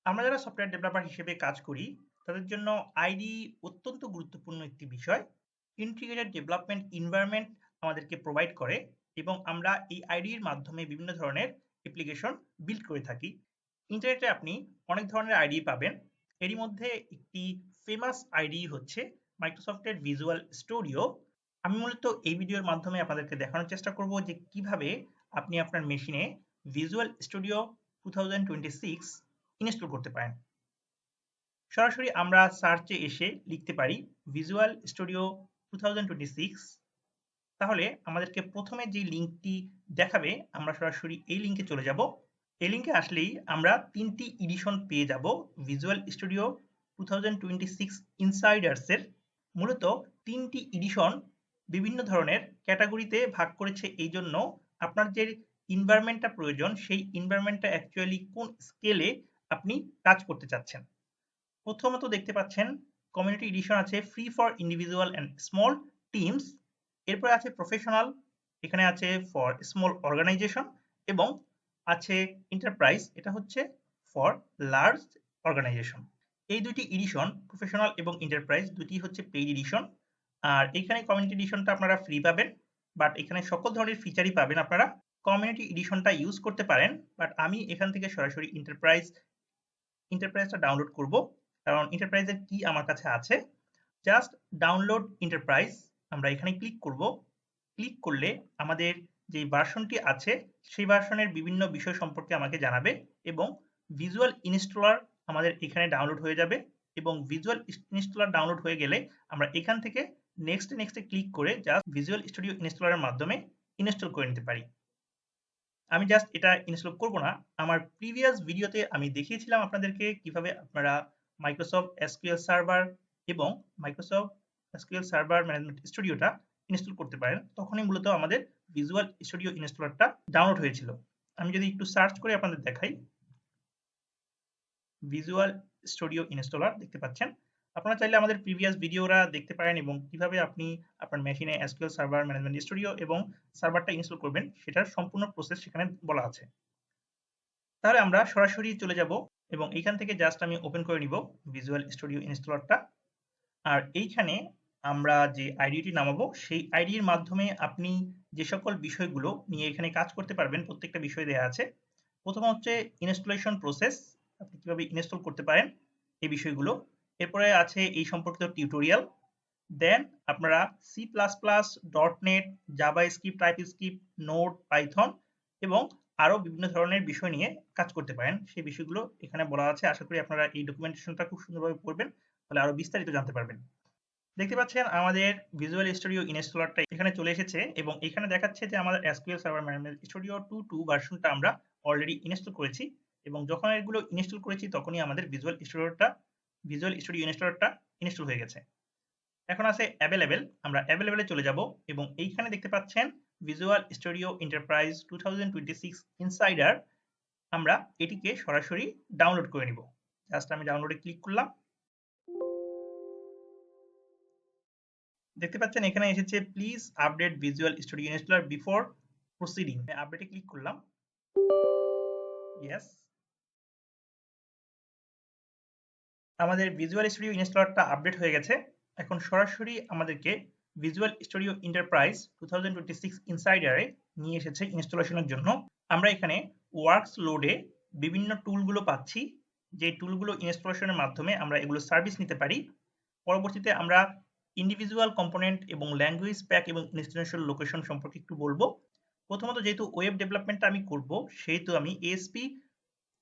আমরা যারা software developer হিসেবে কাজ করি তাদের জন্য আইডি অত্যন্ত গুরুত্বপূর্ণ একটি বিষয়। ইন্টিগ্রেটেড ডেভেলপমেন্ট এনভায়রনমেন্ট আমাদেরকে প্রোভাইড করে এবং আমরা এই আইডির মাধ্যমে বিভিন্ন ধরনের অ্যাপ্লিকেশন বিল্ড করে থাকি। ইন্টারনেটে আপনি অনেক ধরনের আইডি পাবেন। এরই মধ্যে একটি ফেমাস আইডি হচ্ছে মাইক্রোসফটের ভিজুয়াল স্টুডিও। আমি মূলত এই ভিডিওর মাধ্যমে আপনাদেরকে দেখানোর চেষ্টা করব যে কিভাবে আপনি আপনার মেশিনে ভিজুয়াল স্টুডিও 2026 ইনস্টল করতে পারেন। সরাসরি আমরা সার্চে এসে লিখতে পারি ভিজুয়াল স্টুডিও 2026। তাহলে আমাদেরকে প্রথমে যে লিঙ্কটি দেখাবে আমরা সরাসরি এই লিঙ্কে চলে যাব। এই লিঙ্কে আসলেই আমরা 3টি এডিশন পেয়ে যাব ভিজুয়াল স্টুডিও 2026 ইনসাইডার্সের। মূলত 3টি এডিশন বিভিন্ন ধরনের ক্যাটাগরিতে ভাগ করেছে, এই জন্য আপনার যে এনভায়রনমেন্টটা প্রয়োজন সেই এনভায়রনমেন্টটা অ্যাকচুয়ালি কোন স্কেলে আপনি কাজ করতে চাচ্ছেন। প্রথমত দেখতে পাচ্ছেন কমিউনিটি এডিশন আছে free for individual and small teams. এরপরে আছে প্রফেশনাল, এখানে আছে ফর স্মল অর্গানাইজেশন, এবং আছে এন্টারপ্রাইজ, এটা হচ্ছে ফর লার্জ অর্গানাইজেশন। এই দুটি এডিশন প্রফেশনাল এবং এন্টারপ্রাইজ দুটি হচ্ছে পেইড এডিশন। আর এখানে কমিউনিটি এডিশনটা আপনারা ফ্রি পাবেন, বাট এখানে সকল ধরনের ফিচারই পাবেন। আপনারা কমিউনিটি এডিশনটা ইউজ করতে পারেন, বাট আমি এখান থেকে সরাসরি এন্টারপ্রাইজটা ডাউনলোড করব, কারণ এন্টারপ্রাইজের কি আমার কাছে আছে। জাস্ট ডাউনলোড এন্টারপ্রাইজ আমরা এখানে ক্লিক করব। ক্লিক করলে আমাদের যে ভার্সনটি আছে সেই ভার্সনের বিভিন্ন বিষয় সম্পর্কে আমাকে জানাবে এবং ভিজুয়াল ইনস্টলার আমাদের এখানে ডাউনলোড হয়ে যাবে। এবং ভিজুয়াল ইনস্টলার ডাউনলোড হয়ে গেলে আমরা এখান থেকে নেক্সটে ক্লিক করে জাস্ট ভিজুয়াল স্টুডিও ইনস্টলারের মাধ্যমে ইনস্টল করে নিতে পারি। আমি জাস্ট এটা ইনস্টল করব না। আমার প্রিভিয়াস ভিডিওতে আমি দেখিয়েছিলাম আপনাদেরকে কিভাবে আপনারা মাইক্রোসফট এসকিউএল সার্ভার এবং মাইক্রোসফট এসকিউএল সার্ভার ম্যানেজমেন্ট স্টুডিওটা ইনস্টল করতে পারেন। তখনই মূলত আমাদের ভিজুয়াল স্টুডিও ইনস্টলারটা ডাউনলোড হয়েছিল। আমি যদি একটু সার্চ করে আপনাদের দেখাই, ভিজুয়াল স্টুডিও ইনস্টলার দেখতে পাচ্ছেন। আপনারা চাইলে আমাদের প্রিভিয়াস ভিডিওরা দেখতে পারেন এবং কিভাবে আপনি আপনার মেশিনে এসকিউএল সার্ভার ম্যানেজমেন্ট স্টুডিও এবং সার্ভারটা ইনস্টল করবেন সেটার সম্পূর্ণ প্রসেস সেখানে বলা আছে। তাহলে আমরা সরাসরি চলে যাব এবং এইখান থেকে জাস্ট আমি ওপেন করে নিব ভিজুয়াল স্টুডিও ইনস্টলারটা। আর এইখানে আমরা যে আইডিটি নামাবো সেই আইডির মাধ্যমে আপনি যে সকল বিষয়গুলো নিয়ে এখানে কাজ করতে পারবেন প্রত্যেকটা বিষয় দেওয়া আছে। প্রথম হচ্ছে ইনস্টলেশন প্রসেস, আপনি কিভাবে ইনস্টল করতে পারেন এই বিষয়গুলো। এরপরে আছে এই সম্পর্কিত টিউটোরিয়াল। দেন আপনারা C plus plus, dot net, JavaScript, TypeScript, Node, Python এবং আরও বিভিন্ন ধরনের বিষয় নিয়ে কাজ করতে পারেন। সেই বিষয়গুলো এখানে বলা আছে। আশা করি আপনারা এই ডকুমেন্টেশনটা খুব সুন্দরভাবে পড়বেন, তাহলে আরও বিস্তারিত জানতে পারবেন। দেখতে পাচ্ছেন আমাদের ভিজুয়াল স্টুডিও ইনস্টলারটা এখানে চলে এসেছে এবং এখানে দেখাচ্ছে যে আমাদের এসকিউএল সার্ভার ম্যানেজমেন্ট স্টুডিও 2 ভার্সনটা আমরা অলরেডি ইনস্টল করেছি এবং যখন এগুলো ইনস্টল করেছি তখনই আমাদের ভিজুয়াল স্টুডিও ইনস্টলারটা ইনস্টল হয়ে গেছে। এখন আছে অ্যাভেলেবেল, আমরা অ্যাভেলেবেলে চলে যাব এবং এইখানে দেখতে পাচ্ছেন ভিজুয়াল স্টুডিও এন্টারপ্রাইজ 2026 ইনসাইডার। আমরা এটিকে সরাসরি ডাউনলোড করে নিব। জাস্ট আমি ডাউনলোডে ক্লিক করলাম। দেখতে পাচ্ছেন এখানে এসেছে please update visual studio installer before proceeding. আপডেটে ক্লিক করলাম। ইয়েস, আমাদের ভিজুয়াল স্টুডিও ইনস্টলারটা আপডেট হয়ে গেছে। এখন সরাসরি আমাদেরকে ভিজুয়াল স্টুডিও এন্টারপ্রাইজ 2026 ইনসাইডারে নিয়ে এসেছে ইনস্টলেশনের জন্য। আমরা এখানে ওয়ার্কস লোডে বিভিন্ন টুলগুলো পাচ্ছি, যে টুলগুলো ইনস্টলেশনের মাধ্যমে আমরা এগুলো সার্ভিস নিতে পারি। পরবর্তীতে আমরা ইন্ডিভিজুয়াল কম্পোনেন্ট এবং ল্যাঙ্গুয়েজ প্যাক এবং ইনস্টলেশন লোকেশন সম্পর্কে একটু বলবো। প্রথমত যেহেতু ওয়েব ডেভেলপমেন্টটা আমি করব সেহেতু আমি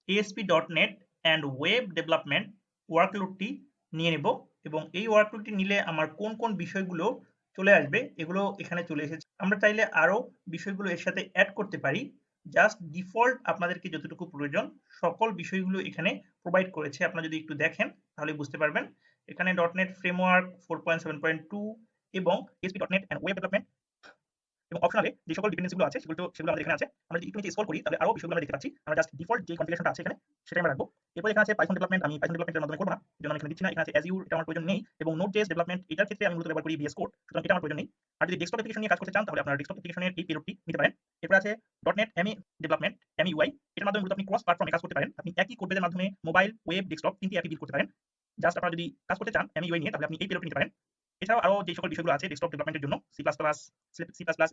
ASP.NET অ্যান্ড ওয়েব ডেভেলপমেন্ট ওয়ার্কলোডটি নিয়ে নেব এবং এই ওয়ার্কলোডটি নিলে আমার কোন কোন বিষয়গুলো চলে আসবে এগুলো এখানে চলে এসেছে। আমরা চাইলে আরও বিষয়গুলো এর সাথে অ্যাড করতে পারি। জাস্ট ডিফল্ট আপনাদেরকে যতটুকু প্রয়োজন সকল বিষয়গুলো এখানে প্রোভাইড করেছে। আপনারা যদি একটু দেখেন তাহলে বুঝতে পারবেন। এখানে .NET ফ্রেমওয়ার্ক 4.7.2 এবং ASP.NET অ্যান্ড ওয়েব ডেভেলপমেন্ট এবং অপশনালে যে সকল ডিপেন্ডেন্সিগুলো আছে সেগুলো আমাদের এখানে আছে। আমরা যদি একটু নিচে স্ক্রল করি তাহলে আরও বিষয়গুলো আমরা দেখতে পাচ্ছি। আমরা জাস্ট ডিফল্ট যে কনফিগারেশনটা আছে এখানে সেটাই আমরা রাখবো। এরপর এখানে আছে পাইথন ডেভেলপমেন্ট, আমি পাইথন ডেভেলপমেন্টের মাধ্যমে করব না, এজন্য আমি এখানে দিচ্ছি না। এখানে আছে অ্যাজিউর, এটা আমার প্রয়োজন নেই, এবং নোড.js ডেভেলপমেন্ট এটার ক্ষেত্রে আমি মূলত ব্যবহার করি VS কোড, সুতরাং এটা আমার প্রয়োজন নেই। আর যদি ডেস্কটপ অ্যাপ্লিকেশন নিয়ে কাজ করতে চান তাহলে আপনারা ডেস্কটপ অ্যাপ্লিকেশনের এই পেলোডটি নিতে পারেন। এরপর আছে .NET ME ডেভেলপমেন্ট MUI, এটার মাধ্যমে মূলত আপনি ক্রস প্ল্যাটফর্মে কাজ করতে পারেন। আপনি একই কোড বেসের মাধ্যমে মোবাইল, ওয়েব, ডেস্কটপ তিনটি অ্যাপই বিল্ড করতে পারেন। জাস্ট আপনারা যদি কাজ করতে চান MUI নিয়ে তাহলে আপনি এই পেলোডটি নিতে পারেন। এছাড়াও আরো যে সকল বিষয়গুলো আছে ডেস্কটপ ডেভেলপমেন্টের জন্য C++,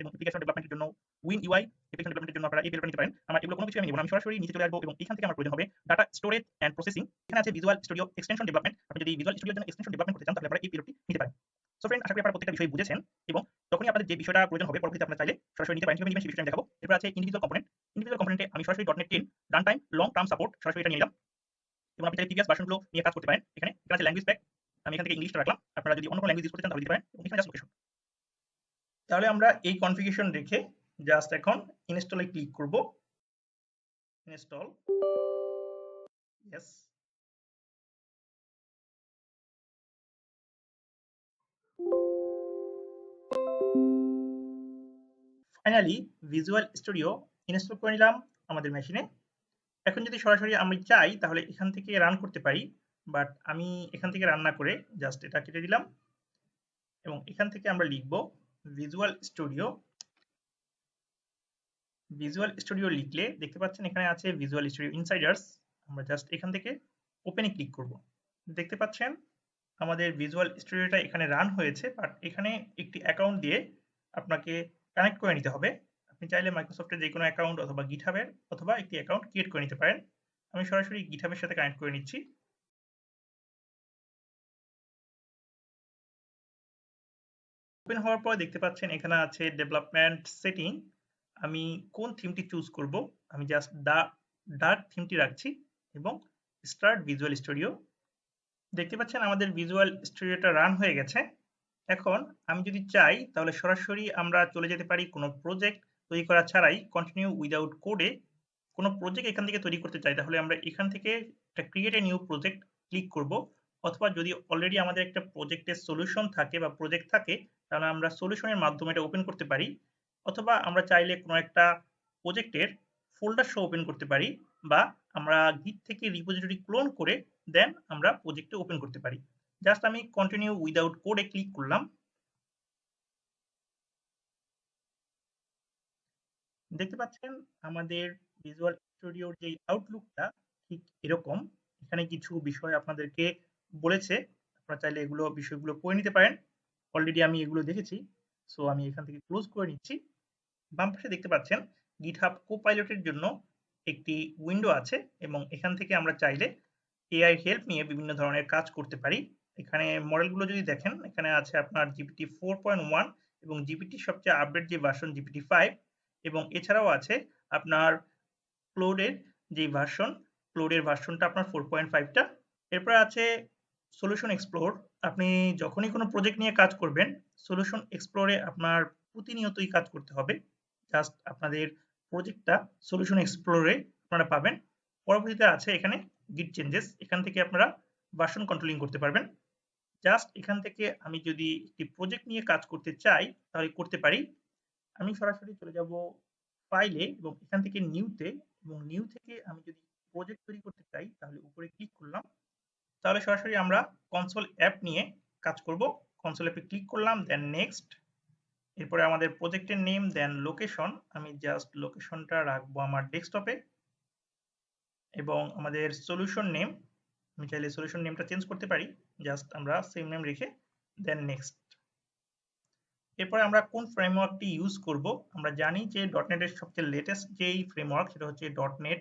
এবং অ্যাপ্লিকেশন ডেভেলপমেন্টের জন্য WinUI, অ্যাপ্লিকেশন ডেভেলপমেন্টের জন্য আপনারা এই পেলোডটি নিতে পারেন। আমরা এগুলো কোনো কিছু আমি নিব না, আমি সরাসরি নিচে চলে আসবো এবং এখান থেকে আমার প্রয়োজন হবে ডাটা স্টোরেজ এন্ড প্রসেসিং। এখানে আছে ভিজুয়াল স্টুডিও এক্সটেনশন ডেভেলপমেন্ট। আপনি যদি ভিজুয়াল স্টুডিওর জন্য এক্সটেনশন ডেভেলপমেন্ট করতে চান তাহলে আপনারা এই পেলোডটি নিতে পারেন। সো ফ্রেন্ড, আশা করি আপনারা প্রত্যেকটা বিষয় বুঝেছেন এবং যখনই আপনাদের যে বিষয়টা প্রয়োজন হবে পরবর্তীতে আপনারা চাইলে সরাসরি নিতে পারেন। কিভাবে নেবেন সেই বিষয়টা আমি দেখাবো। এরপর আছে ইন্ডিভিজুয়াল কম্পোনেন্ট। ইন্ডিভিজুয়াল কম্পোনেন্টে আমি সরাসরি .NET 10 run time long term support সরাসরি এটা নিয়ে নিলাম এবং আপনি চাইলে প্রিভিয়াস ভার্সনগুলো নিয়ে কাজ করতে পারেন। এখানে আছে ল্যাঙ্গুয়েজ প্যাক, আমি এখান থেকে ইংলিশটা রাখলাম। আপনারা যদি অন্য কোনো ল্যাঙ্গুয়েজ ইউজ করতে চান তাহলে দিতে পারেন এবং এখানে জাস্ট লোকেশন। তাহলে আমরা এই কনফিগারেশন রেখে জাস্ট এখন ইনস্টলে ক্লিক করব। Install, yes. Finally visual studio install করে নিলাম আমাদের মেশিনে। এখন যদি সরাসরি আমি চাই তাহলে এখান থেকে রান করতে পারি, বাট আমি এখান থেকে রান না করে জাস্ট এটা কেটে দিলাম এবং এখান থেকে আমরা লিখব ভিজুয়াল স্টুডিও। ভিজুয়াল স্টুডিও লিখলে দেখতে পাচ্ছেন এখানে আছে ভিজুয়াল স্টুডিও ইনসাইডার্স। আমরা জাস্ট এখান থেকে ওপেনে ক্লিক করব। দেখতে পাচ্ছেন আমাদের ভিজুয়াল স্টুডিওটা এখানে রান হয়েছে, বাট এখানে একটি অ্যাকাউন্ট দিয়ে আপনাকে কানেক্ট করে নিতে হবে। আপনি চাইলে মাইক্রোসফটের যে কোনো অ্যাকাউন্ট অথবা গিটহাবের অথবা একটি অ্যাকাউন্ট ক্রিয়েট করে নিতে পারেন। আমি সরাসরি গিটহাবের সাথে কানেক্ট করে নিচ্ছি। ওপেন হওয়ার পর দেখতে পাচ্ছেন এখানে আছে ডেভেলপমেন্ট সেটিং। আমি কোন থিমটি চুজ করব, আমি জাস্ট ডার্ক থিমটি রাখছি এবং স্টার্ট ভিজুয়াল স্টুডিও। দেখতে পাচ্ছেন আমাদের ভিজুয়াল স্টুডিওটা রান হয়ে গেছে। এখন আমি যদি চাই তাহলে সরাসরি আমরা চলে যেতে পারি কোনো প্রজেক্ট তৈরি করা ছাড়াই কন্টিনিউ উইদাউট কোডে। কোনো প্রজেক্ট এখান থেকে তৈরি করতে চাই তাহলে আমরা এখান থেকে একটা create a new project click করব, অথবা যদি অলরেডি আমাদের একটা প্রজেক্টের সলিউশন থাকে বা প্রজেক্ট থাকে তাহলে আমরা সলিউশনের মাধ্যমে এটা ওপেন করতে পারি, অথবা আমরা চাইলে কোনো একটা প্রজেক্টের ফোল্ডার সহ ওপেন করতে পারি, বা আমরা গিট থেকে রিপোজিটরি ক্লোন করে দেন আমরা প্রজেক্টে ওপেন করতে পারি। জাস্ট আমি কন্টিনিউ উইদাউট কোডে ক্লিক করলাম। দেখতে পাচ্ছেন আমাদের ভিজুয়াল স্টুডিওর যে আউটলুকটা ঠিক এরকম। এখানে কিছু বিষয় আপনাদেরকে বলেছে, আপনারা চাইলে এগুলো বিষয়গুলো পড়ে নিতে পারেন। অলরেডি আমি এগুলো দেখেছি, সো আমি এখান থেকে ক্লোজ করে নিচ্ছি। বাম পাশে দেখতে পাচ্ছেন গিটহাব কোপাইলটের জন্য একটি উইন্ডো আছে এবং এখান থেকে আমরা চাইলে এআই হেল্প নিয়ে বিভিন্ন ধরনের কাজ করতে পারি। এখানে মডেলগুলো যদি দেখেন এখানে আছে আপনার জিপিটি 4.1 এবং জিপিটির সবচেয়ে আপডেট যে ভার্সন জিপিটি 5, এবং এছাড়াও আছে আপনার ক্লোডের যে ভার্সন, ক্লোডের ভার্সনটা আপনার 4.5টা। এরপর আছে সলিউশন এক্সপ্লোর। আপনি যখনই কোনো প্রজেক্ট নিয়ে কাজ করবেন সলিউশন এক্সপ্লোরে আপনার প্রতিনিয়তই কাজ করতে হবে। জাস্ট আপনাদের প্রজেক্টটা সলিউশন এক্সপ্লোরে আপনারা পাবেন। পরবর্তীতে আছে এখানে গিট চেঞ্জেস, এখান থেকে আপনারা ভার্সন কন্ট্রোলিং করতে পারবেন। জাস্ট এখান থেকে আমি যদি একটি প্রজেক্ট নিয়ে কাজ করতে চাই তাহলে করতে পারি। আমি সরাসরি চলে যাব ফাইলে এবং এখান থেকে নিউতে, এবং নিউ থেকে আমি যদি প্রজেক্ট তৈরি করতে চাই তাহলে উপরে ক্লিক করলাম। তাহলে সরাসরি আমরা কনসোল অ্যাপ নিয়ে কাজ করব। কনসোল অ্যাপে ক্লিক করলাম, দেন নেক্সট। এরপরে আমাদের প্রজেক্টের নেম, দেন লোকেশন। আমি জাস্ট লোকেশনটা রাখবো আমার ডেস্কটপে, এবং আমাদের সলিউশন নেম, আমি চাইলে সলিউশন নেমটা চেঞ্জ করতে পারি, জাস্ট আমরা সেম নেম রেখে দেন নেক্সট। এরপরে আমরা কোন ফ্রেমওয়ার্কটি ইউজ করব, আমরা জানি যে .NET এর সবচেয়ে লেটেস্ট যেই ফ্রেমওয়ার্ক সেটা হচ্ছে .NET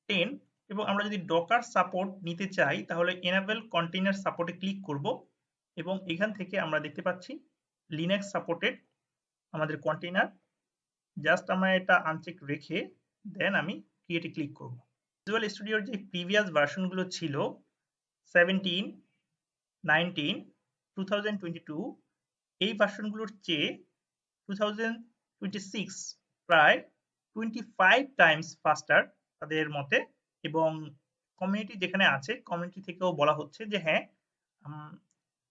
10, এবং আমরা যদি ডকার সাপোর্ট নিতে চাই তাহলে এনেবল কন্টেইনার সাপোর্টে ক্লিক করব, এবং এখান থেকে আমরা দেখতে পাচ্ছি লিনাক্স সাপোর্টেড আমাদের কন্টেইনার। জাস্ট আমরা এটা আনচেক রেখে দেন আমি ক্রিয়েটে ক্লিক করব। ভিজুয়াল স্টুডিওর যে প্রিভিয়াস ভার্সনগুলো ছিল 17, 19, 2022, এই ভার্সনগুলোর চেয়ে 2026 প্রায় 25 টাইমস ফাস্টার তাদের মতে, এবং কমিউনিটি যেখানে আছে কমিউনিটি থেকেও বলা হচ্ছে যে হ্যাঁ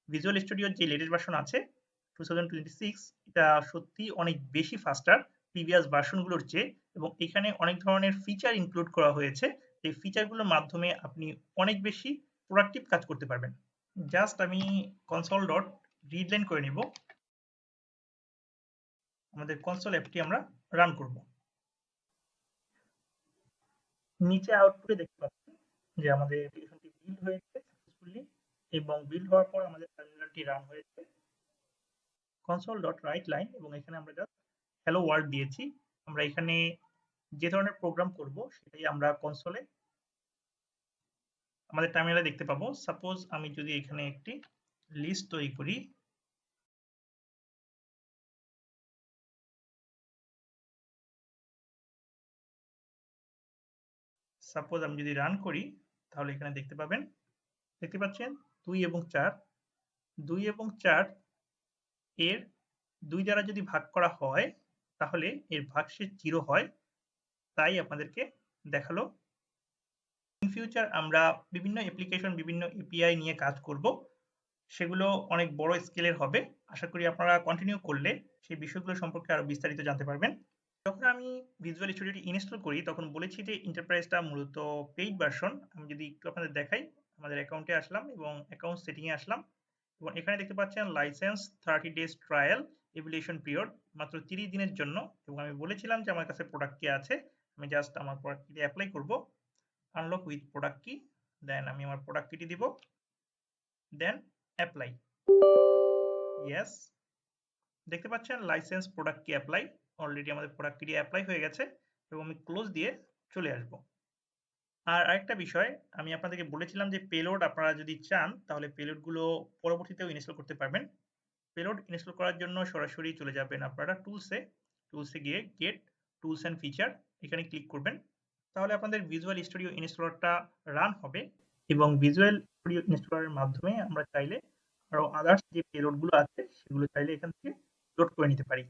ভিজুয়াল স্টুডিওর যে লেটেস্ট ভার্সন আছে 2026 এটা সত্যি অনেক বেশি ফাস্টার প্রিভিয়াস ভার্সনগুলোর চেয়ে, এবং এখানে অনেক ধরনের ফিচার ইনক্লুড করা হয়েছে। এই ফিচারগুলোর মাধ্যমে আপনি অনেক বেশি প্রোডাক্টিভ কাজ করতে পারবেন। জাস্ট আমি console.readline করে নিব। আমাদের কনসোল অ্যাপটি আমরা রান করব। নিচে আউটপুটে দেখতে পাচ্ছেন যে আমাদের অ্যাপ্লিকেশনটি বিল্ড হয়েছে সাকসেসফুলি এবং বিল্ড হওয়ার পর আমাদের টার্মিনালটি রান হয়েছে console.writeLine এবং এখানে আমরা জাস্ট hello world দিয়েছি। আমরা এখানে যে ধরনের প্রোগ্রাম করব সেটাই আমরা কনসোলে আমাদের টার্মিনালে দেখতে পাবো। সাপোজ আমি যদি এখানে একটি লিস্ট তৈরি করি, সাপোজ আমি যদি রান করি তাহলে এখানে দেখতে পাচ্ছেন 2 এবং 4 2 এবং 4 এর 2 দ্বারা যদি ভাগ করা হয় তাহলে এর ভাগশেষ 0 হয়, তাই আপনাদেরকে দেখালো। ইন ফিউচার আমরা বিভিন্ন অ্যাপ্লিকেশন বিভিন্ন এপিআই নিয়ে কাজ করব, সেগুলো অনেক বড় স্কেলের হবে। আশা করি আপনারা কন্টিনিউ করলে সেই বিষয়গুলো সম্পর্কে আরো বিস্তারিত জানতে পারবেন। যখন আমি ভিজুয়াল স্টুডিওটি ইনস্টল করি তখন বলেছি যে এন্টারপ্রাইজটা মূলত পেইড ভার্সন। আমি যদি একটু আপনাদের দেখাই, আমাদের অ্যাকাউন্টে আসলাম এবং অ্যাকাউন্ট সেটিংয়ে আসলাম এবং এখানে দেখতে পাচ্ছেন licence 30 days trial evaluation period, মাত্র 30 দিনের জন্য। এবং আমি বলেছিলাম যে আমার কাছে প্রোডাক্ট কি আছে, আমি জাস্ট আমার প্রোডাক্ট কিটি অ্যাপ্লাই করব, আনলক উইথ প্রোডাক্ট কি, দেন আমি আমার প্রোডাক্ট কিটি দিব, দেন অ্যাপ্লাই। ইয়েস, দেখতে পাচ্ছেন লাইসেন্স প্রোডাক্ট কি অ্যাপ্লাই, অলরেডি আমাদের প্রোডাক্ট কিটি অ্যাপ্লাই হয়ে গেছে এবং আমি ক্লোজ দিয়ে চলে আসব। আর আরেকটা বিষয় আমি আপনাদেরকে বলেছিলাম যে পেলোড আপনারা যদি চান তাহলে পেলোডগুলো পরবর্তীতেও ইনস্টল করতে পারবেন। পেলোড ইনস্টল করার জন্য সরাসরি চলে যাবেন আপনারা টুলসে গিয়ে গেট টুলস অ্যান্ড ফিচার, এখানে ক্লিক করবেন। তাহলে আপনাদের ভিজুয়াল স্টুডিও ইনস্টলারটা রান হবে এবং ভিজুয়াল স্টুডিও ইনস্টলারের মাধ্যমে আমরা চাইলে আরো আদার্স যে পেলোডগুলো আছে সেগুলো চাইলে এখান থেকে লোড করে নিতে পারি।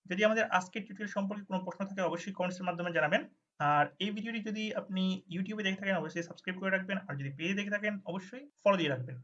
যদি আমাদের আজকের টিউটোরিয়াল সম্পর্কে কোনো প্রশ্ন থাকে অবশ্যই কমেন্টসের মাধ্যমে জানাবেন। আর এই ভিডিওটি যদি আপনি ইউটিউবে দেখে থাকেন অবশ্যই সাবস্ক্রাইব করে রাখবেন, আর যদি পেজে দেখে থাকেন অবশ্যই ফলো দিয়ে রাখবেন।